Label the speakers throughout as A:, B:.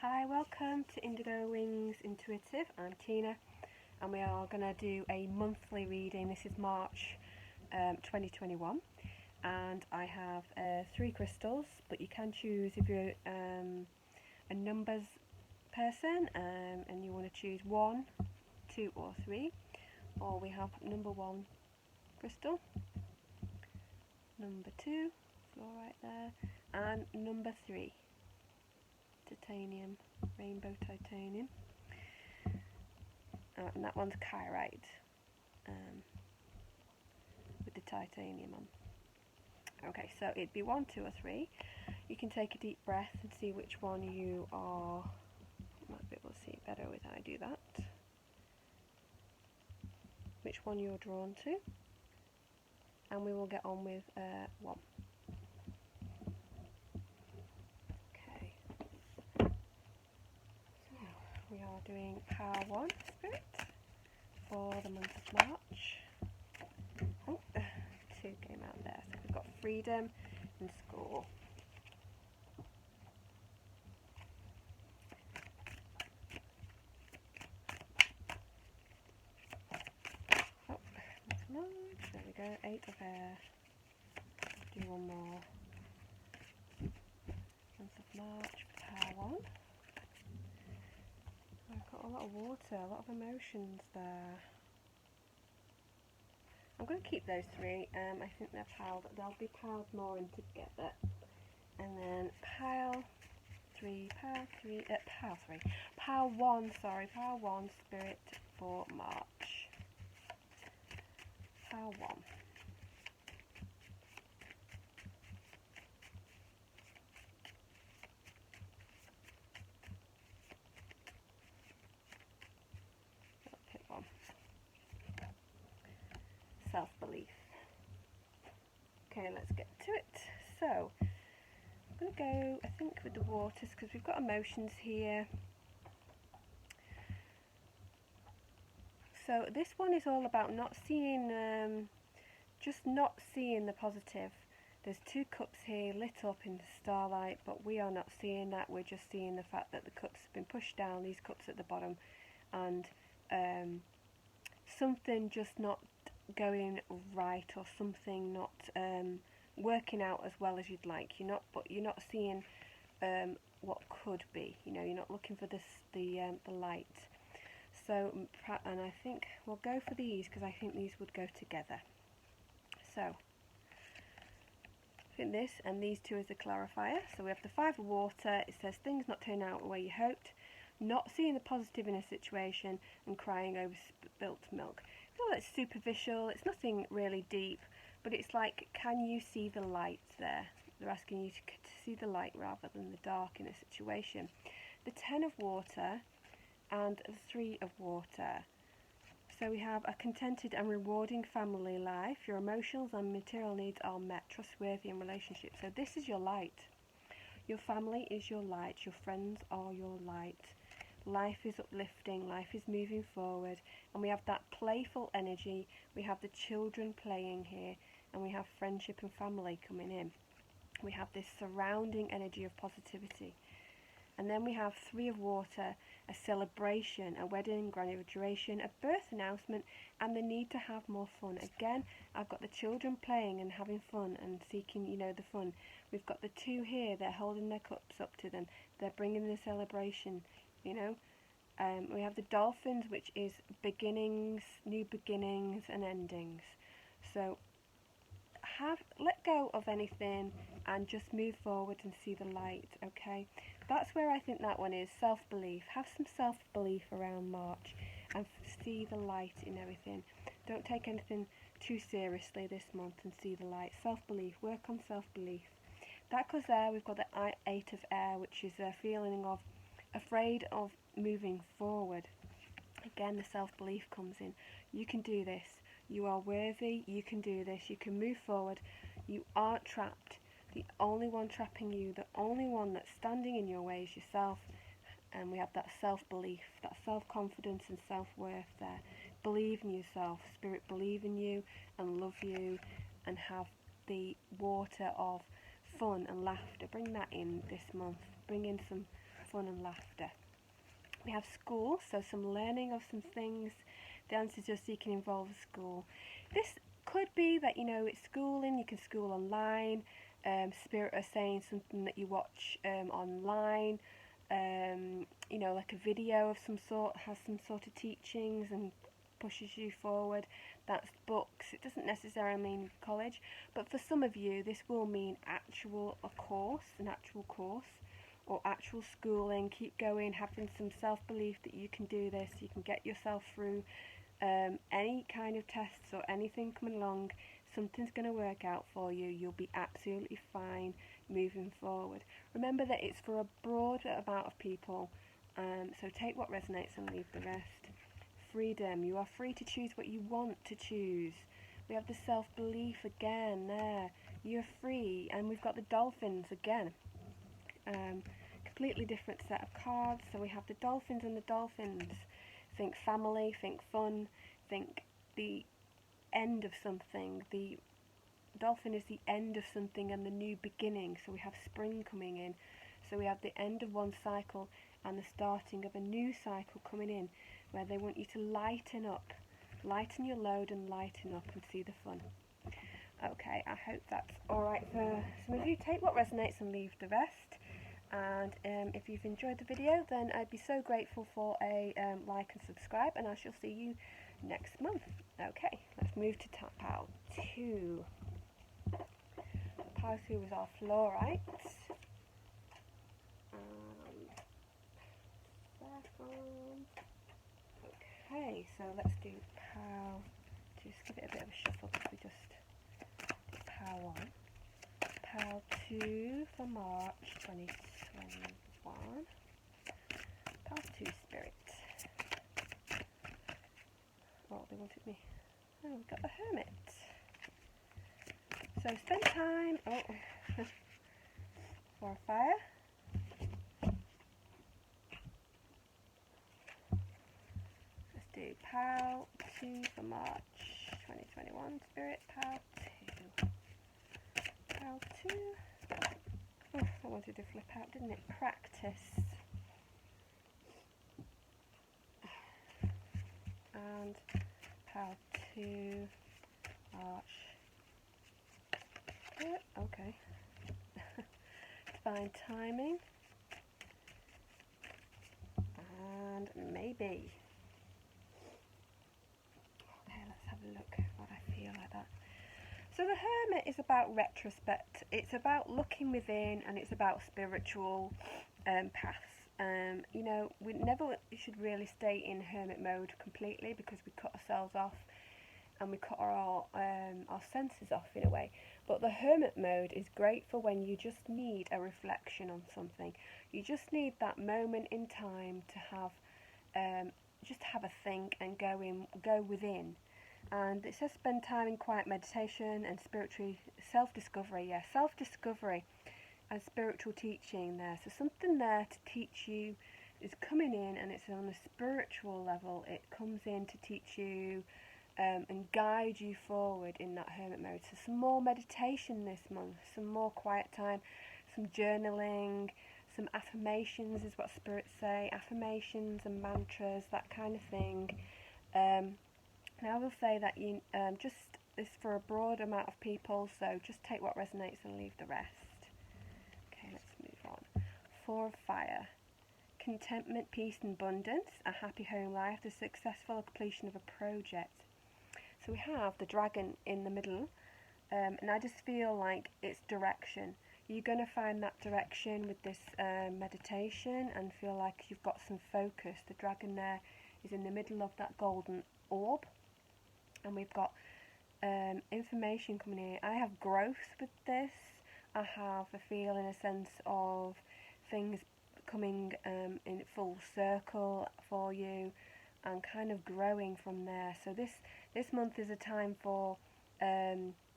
A: Hi, welcome to Indigo Wings Intuitive. I'm Tina and we are going to do a monthly reading. This is March 2021 and I have 3 crystals, but you can choose if you're a numbers person and you want to choose 1, 2 or 3, or we have number 1 crystal, number 2, fluorite there, and number 3. Titanium, rainbow titanium, and that one's kyrite with the titanium on. Okay, so it'd be 1, 2 or 3. You can take a deep breath and see which one you are. You might be able to see it better with how I do that. Which one you're drawn to, and we will get on with 1. We are doing Power 1 Spirit for the month of March. Oh, 2 came out there. So we've got freedom and school. Oh, that's large. There we go. 8 of air. Do one more. Month of March for Power 1. I've got a lot of water, a lot of emotions there. I'm going to keep those 3. I think they're piled. They'll be piled more in together. And then pile 3, pile 1. Sorry, pile 1 Spirit for March. Pile 1. Pick 1. Self-belief. Okay, let's get to it. So, I'm going to go, I think, with the waters because we've got emotions here. So this one is all about not seeing, just not seeing the positive. There's 2 cups here lit up in the starlight, but we are not seeing that. We're just seeing the fact that the cups have been pushed down, these cups at the bottom, and something just not going right, or something not working out as well as you'd like. You're not seeing what could be. You know, you're not looking for the light. So, and I think we'll go for these because I think these would go together. So, I think this and these 2 is the clarifier. So we have the 5 of water. It says things not turning out the way you hoped, not seeing the positive in a situation, and crying over spilt milk. I feel like it's superficial. It's nothing really deep, but it's like, can you see the light there? They're asking you to see the light rather than the dark in a situation. The 10 of water and the 3 of water. So we have a contented and rewarding family life. Your emotions and material needs are met, trustworthy in relationships. So this is your light. Your family is your light. Your friends are your light. Life is uplifting. Life is moving forward. And we have that playful energy. We have the children playing here. And we have friendship and family coming in. We have this surrounding energy of positivity. And then we have 3 of water, a celebration, a wedding, graduation, a birth announcement, and the need to have more fun. Again, I've got the children playing and having fun and seeking, the fun. We've got the 2 here, they're holding their cups up to them. They're bringing the celebration, We have the dolphins, which is beginnings, new beginnings and endings. So, let go of anything and just move forward and see the light, okay? That's where I think that one is, self-belief. Have some self-belief around March and see the light in everything. Don't take anything too seriously this month and see the light. Self-belief, work on self-belief. That goes there. We've got the 8 of air, which is a feeling of afraid of moving forward. Again, the self-belief comes in. You can do this. You are worthy, you can do this, you can move forward, you aren't trapped. The only one trapping you, the only one that's standing in your way is yourself. And we have that self-belief, that self-confidence and self-worth there. Believe in yourself, Spirit, believe in you and love you, and have the water of fun and laughter. Bring that in this month. Bring in some fun and laughter. We have school, so some learning of some things. The ancestors you can involve school. This could be that, you know, it's schooling, you can school online. Spirit are saying something that you watch online, you know, like a video of some sort, has some sort of teachings and pushes you forward. That's books. It doesn't necessarily mean college, but for some of you this will mean an actual course or actual schooling. Keep going, having some self-belief that you can do this, you can get yourself through any kind of tests or anything coming along. Something's going to work out for you. You'll be absolutely fine moving forward. Remember that it's for a broad amount of people, so take what resonates and leave the rest. Freedom. You are free to choose what you want to choose. We have the self-belief again there. You're free. And we've got the dolphins again. Completely different set of cards. So we have the dolphins and the dolphins. Think family, think fun, think the end of something. The dolphin is the end of something and the new beginning. So we have spring coming in. So we have the end of one cycle and the starting of a new cycle coming in, where they want you to lighten up, lighten your load and lighten up and see the fun. Okay, I hope that's alright for some of you. Take what resonates and leave the rest. And if you've enjoyed the video, then I'd be so grateful for a like and subscribe, and I shall see you next month. Okay, let's move to pile 2. Pile 2 was our fluorite. Okay, so let's do pile 2. Just give it a bit of a shuffle because we just did pile 1. Pile 2 for March 2021. Pile 2 Spirit. Oh, they wanted me. Oh, we've got the Hermit. So spend time. Oh, for a fire. Let's do pile 2 for March 2021. Spirit, pile 2. Pile 2. Oh, I wanted to flip out, didn't it? Practice. And pile 2, March. Okay. Divine timing. And maybe. Okay, let's have a look what I feel like that. So the Hermit is about retrospect. It's about looking within, and it's about spiritual paths. You know, we never should really stay in Hermit mode completely, because we cut ourselves off and we cut our senses off in a way. But the Hermit mode is great for when you just need a reflection on something. You just need that moment in time to have just have a think and go within. And it says spend time in quiet meditation and spiritual self-discovery. Yeah, self-discovery and spiritual teaching there. So something there to teach you is coming in, and it's on a spiritual level. It comes in to teach you and guide you forward in that Hermit mode. So some more meditation this month, some more quiet time, some journaling, some affirmations is what spirits say, affirmations and mantras, that kind of thing. Now I will say that you just is for a broad amount of people, so just take what resonates and leave the rest. Okay, let's move on. 4 of Fire. Contentment, peace and abundance, a happy home life, the successful completion of a project. So we have the dragon in the middle, and I just feel like it's direction. You're going to find that direction with this meditation and feel like you've got some focus. The dragon there is in the middle of that golden orb, and we've got information coming in. I have growth with this. I have a feeling, a sense of things coming in full circle for you and kind of growing from there. So this month is a time for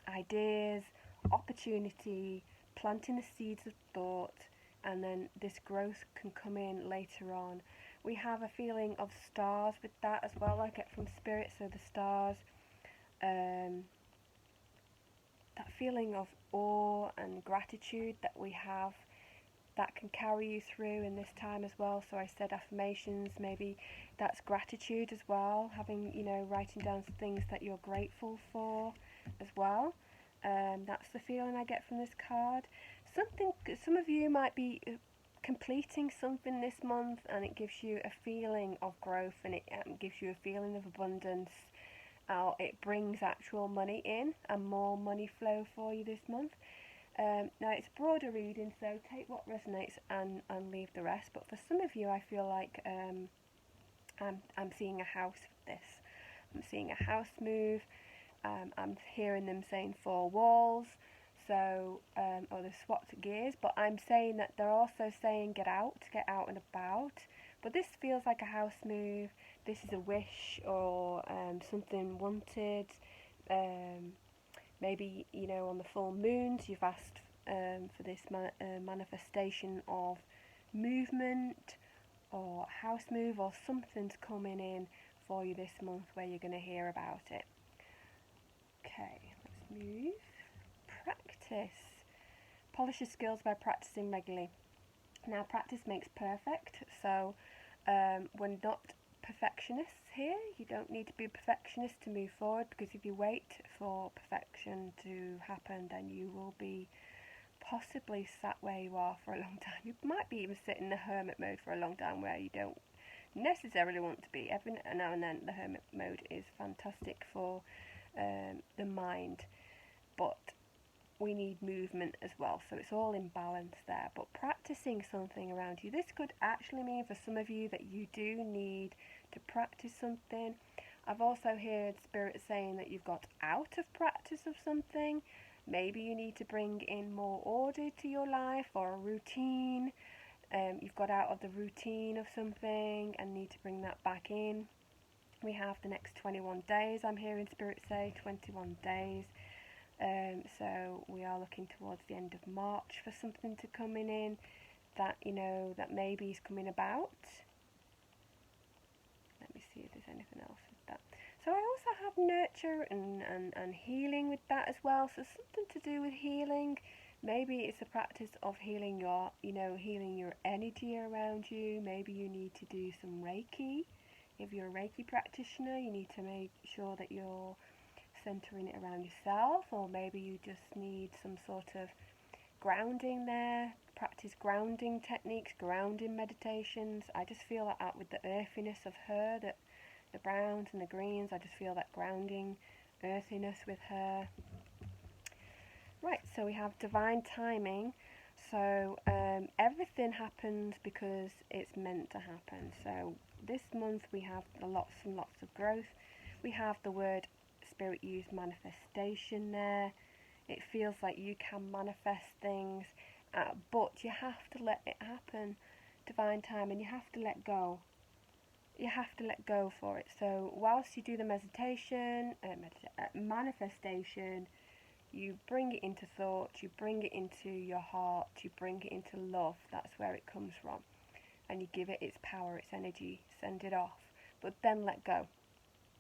A: ideas, opportunity, planting the seeds of thought, and then this growth can come in later on. We have a feeling of stars with that as well, I get from Spirit. So the stars, that feeling of awe and gratitude that we have that can carry you through in this time as well. So I said affirmations, maybe that's gratitude as well, having, you know, writing down things that you're grateful for as well. That's the feeling I get from this card. Some of you might be completing something this month, and it gives you a feeling of growth, and it gives you a feeling of abundance. It brings actual money in and more money flow for you this month. Now it's a broader reading, so take what resonates and leave the rest. But for some of you, I feel like I'm seeing a house with this. I'm seeing a house move. I'm hearing them saying 4 walls. So, or they swapped gears, but I'm saying that they're also saying get out and about. But this feels like a house move. This is a wish or something wanted. Maybe, you know, on the full moons you've asked for this manifestation of movement or house move, or something's coming in for you this month where you're going to hear about it. Okay, let's move. Practice. Polish your skills by practicing regularly. Now, practice makes perfect, so we're not perfectionists here. You don't need to be a perfectionist to move forward, because if you wait for perfection to happen, then you will be possibly sat where you are for a long time. You might be even sit in the hermit mode for a long time where you don't necessarily want to be. Every now and then the hermit mode is fantastic for the mind, but we need movement as well, so it's all in balance there. But practicing something around you, this could actually mean for some of you that you do need to practice something. I've also heard Spirit saying that you've got out of practice of something. Maybe you need to bring in more order to your life, or a routine. You've got out of the routine of something and need to bring that back in. We have the next 21 days, I'm hearing Spirit say, 21 days. So we are looking towards the end of March for something to coming in that, you know, that maybe is coming about. Let me see if there's anything else with that. So I also have nurture and healing with that as well. So something to do with healing. Maybe it's a practice of healing your, you know, healing your energy around you. Maybe you need to do some Reiki. If you're a Reiki practitioner, you need to make sure that you're centering it around yourself, or maybe you just need some sort of grounding there. Practice grounding techniques, grounding meditations. I just feel that out with the earthiness of her, that the browns and the greens, I just feel that grounding earthiness with her. Right, so we have divine timing. So everything happens because it's meant to happen. So this month we have lots and lots of growth. We have the word Spirit use manifestation there. It feels like you can manifest things, but you have to let it happen. Divine time, and you have to let go. You have to let go for it. So whilst you do the manifestation, you bring it into thought, you bring it into your heart, you bring it into love. That's where it comes from. And you give it its power, its energy, send it off. But then let go.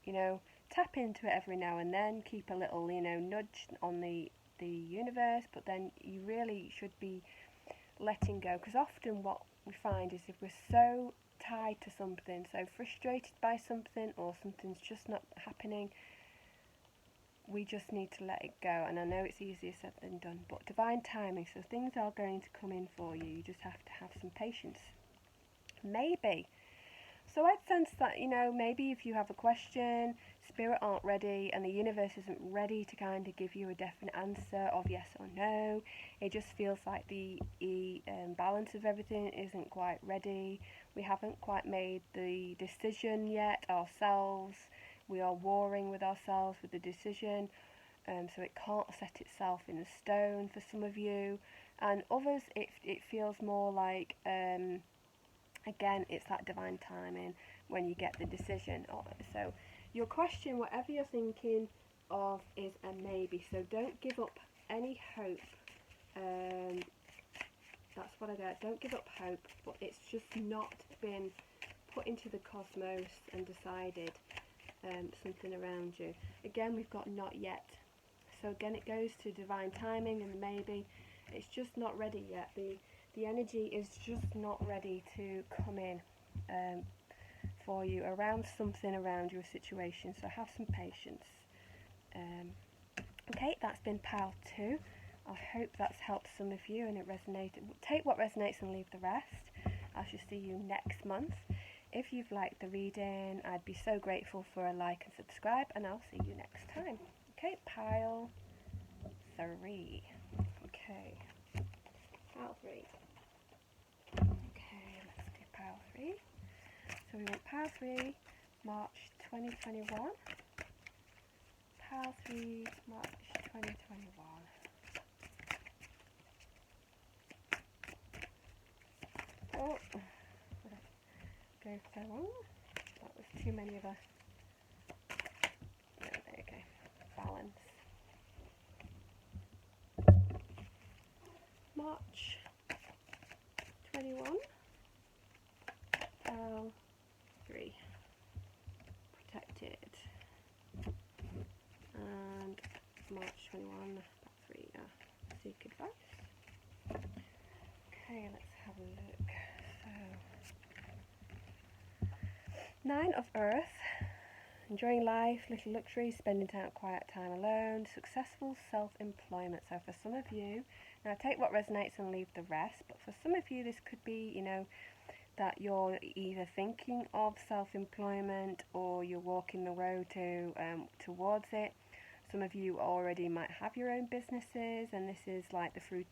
A: You know, tap into it every now and then, keep a little, you know, nudge on the universe, but then you really should be letting go, because often what we find is if we're so tied to something, so frustrated by something, or something's just not happening, we just need to let it go. And I know it's easier said than done, but divine timing, so things are going to come in for you. You just have to have some patience. Maybe. So I'd sense that, you know, maybe if you have a question, Spirit aren't ready, and the universe isn't ready to kind of give you a definite answer of yes or no. It just feels like the balance of everything isn't quite ready. We haven't quite made the decision yet ourselves. We are warring with ourselves with the decision, so it can't set itself in stone for some of you. And others, it feels more like, again, it's that divine timing when you get the decision. So your question, whatever you're thinking of, is a maybe. So don't give up any hope. That's what I get. Don't give up hope, but it's just not been put into the cosmos and decided something around you. Again, we've got not yet. So again, it goes to divine timing and maybe. It's just not ready yet. The The energy is just not ready to come in for you around something around your situation, so have some patience. Okay, that's been pile 2. I hope that's helped some of you and it resonated. Take what resonates and leave the rest. I shall see you next month. If you've liked the reading, I'd be so grateful for a like and subscribe, and I'll see you next time. Okay, pile 3. Okay, pile 3. Okay, let's do pile 3. So we went pile 3, March 2021. Pile 3, March 2021. Oh, go so long. That was too many of us. No, there you go. Balance. March 21. Pile 3. Protected. And March 21. Pile 3. Seek advice. Okay, let's have a look. So, 9 of Earth. Enjoying life, little luxuries, spending quiet time alone, successful self-employment. So for some of you, now take what resonates and leave the rest, but for some of you this could be, that you're either thinking of self-employment or you're walking the road towards it. Some of you already might have your own businesses, and this is like the fruit,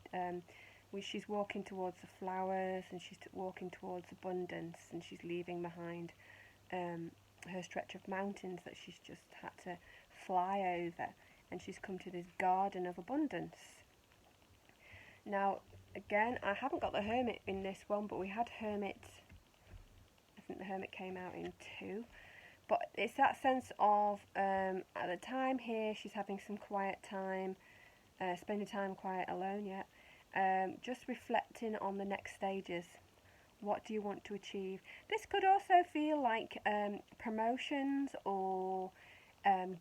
A: she's walking towards the flowers, and she's walking towards abundance, and she's leaving behind her stretch of mountains that she's just had to fly over, and she's come to this garden of abundance. Now, again, I haven't got the Hermit in this one, but we had Hermit. I think the Hermit came out in 2. But it's that sense of, at the time here, she's having some quiet time, spending time quiet alone, just reflecting on the next stages. What do you want to achieve? This could also feel like promotions or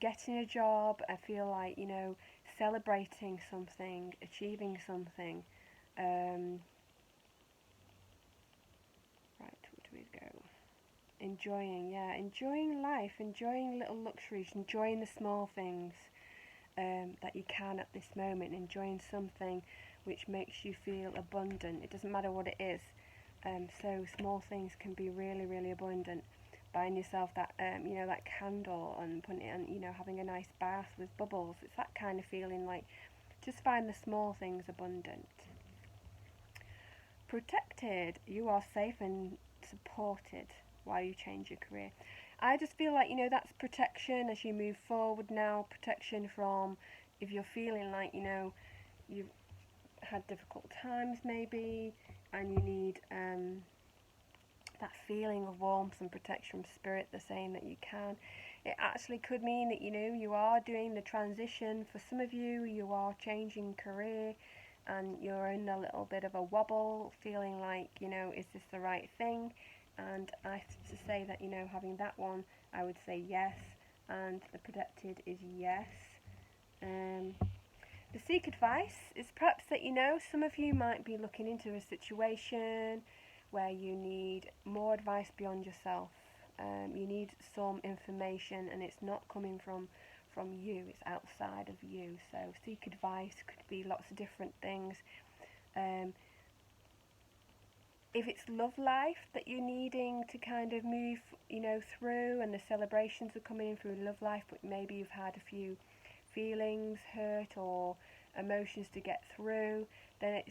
A: getting a job. I feel like, celebrating something, achieving something. Right, where do we go? Enjoying life, enjoying little luxuries, enjoying the small things that you can at this moment, enjoying something which makes you feel abundant. It doesn't matter what it is. So small things can be really, really abundant. Buying yourself that, that candle and putting it on, having a nice bath with bubbles. It's that kind of feeling, like just find the small things abundant. Protected, you are safe and supported while you change your career. I just feel like, that's protection as you move forward now. Protection from if you're feeling like, you've had difficult times maybe, and you need that feeling of warmth and protection from spirit. They're saying that you can. It actually could mean that you are doing the transition. For some of you, you are changing career and you're in a little bit of a wobble, feeling like, is this the right thing? And I have to say that, having that one, I would say yes, and the protected is yes. The seek advice is perhaps that, some of you might be looking into a situation where you need more advice beyond yourself. You need some information, and it's not coming from you, it's outside of you. So seek advice could be lots of different things. If it's love life that you're needing to kind of move, through, and the celebrations are coming in through love life, but maybe you've had a few feelings hurt or emotions to get through, then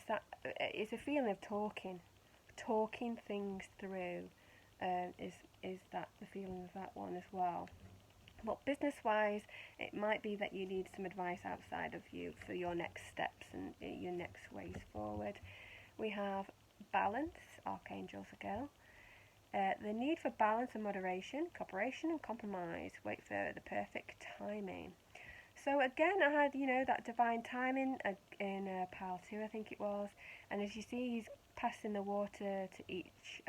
A: it's a feeling of talking things through. Is that the feeling of that one as well? But business wise, it might be that you need some advice outside of you for your next steps and your next ways forward. We have balance, Archangels a girl. The need for balance and moderation, cooperation and compromise. Wait for the perfect timing. So again, I had, that divine timing in pile 2, I think it was. And as you see, he's passing the water to each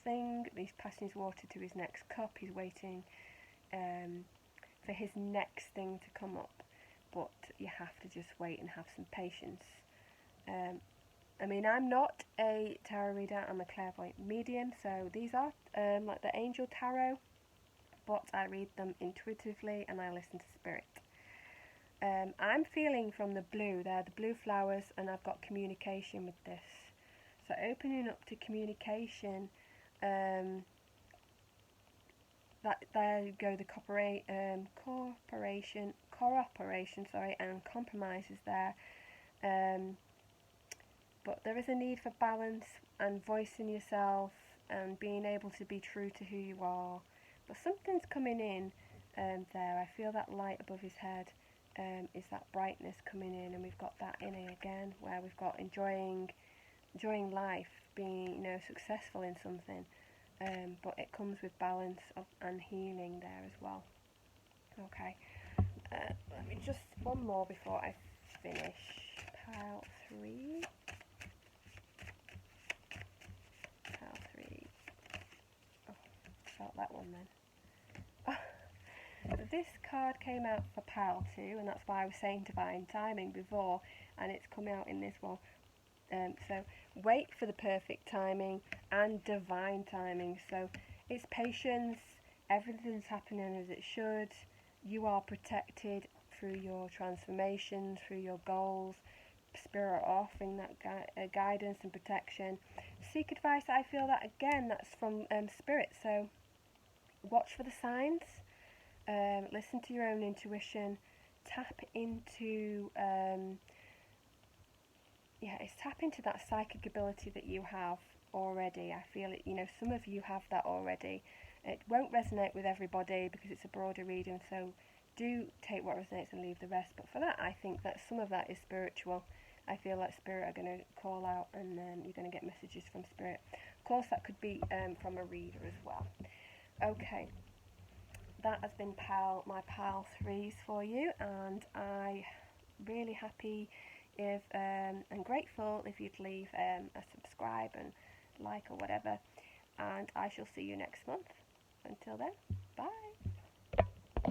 A: thing. He's passing his water to his next cup. He's waiting for his next thing to come up. But you have to just wait and have some patience. I mean, I'm not a tarot reader, I'm a clairvoyant medium, so these are like the angel tarot, but I read them intuitively and I listen to spirit. I'm feeling from the blue, they're the blue flowers, and I've got communication with this. So opening up to communication, that there you go, the cooperation, and compromise is there. But there is a need for balance and voicing yourself and being able to be true to who you are. But something's coming in there. I feel that light above his head is that brightness coming in, and we've got that in it again, where we've got enjoying life, being successful in something. But it comes with balance and healing there as well. Okay, let me just one more before I finish. Pile 3. Oh, felt that one then. This card came out for pile 2, and that's why I was saying divine timing before, and it's come out in this one. So wait for the perfect timing and divine timing. So it's patience, everything's happening as it should, you are protected through your transformation, through your goals. Spirit are offering that guidance and protection. Seek advice, I feel that again, that's from spirit. So watch for the signs, listen to your own intuition, tap into tap into that psychic ability that you have already. I feel it, some of you have that already. It won't resonate with everybody because it's a broader reading, so do take what resonates and leave the rest. But for that, I think that some of that is spiritual. I feel like spirit are going to call out, and you're going to get messages from spirit. Of course, that could be from a reader as well. Okay, that has been my pile 3s for you, and I really happy if and grateful if you'd leave a subscribe and like or whatever, and I shall see you next month. Until then, bye.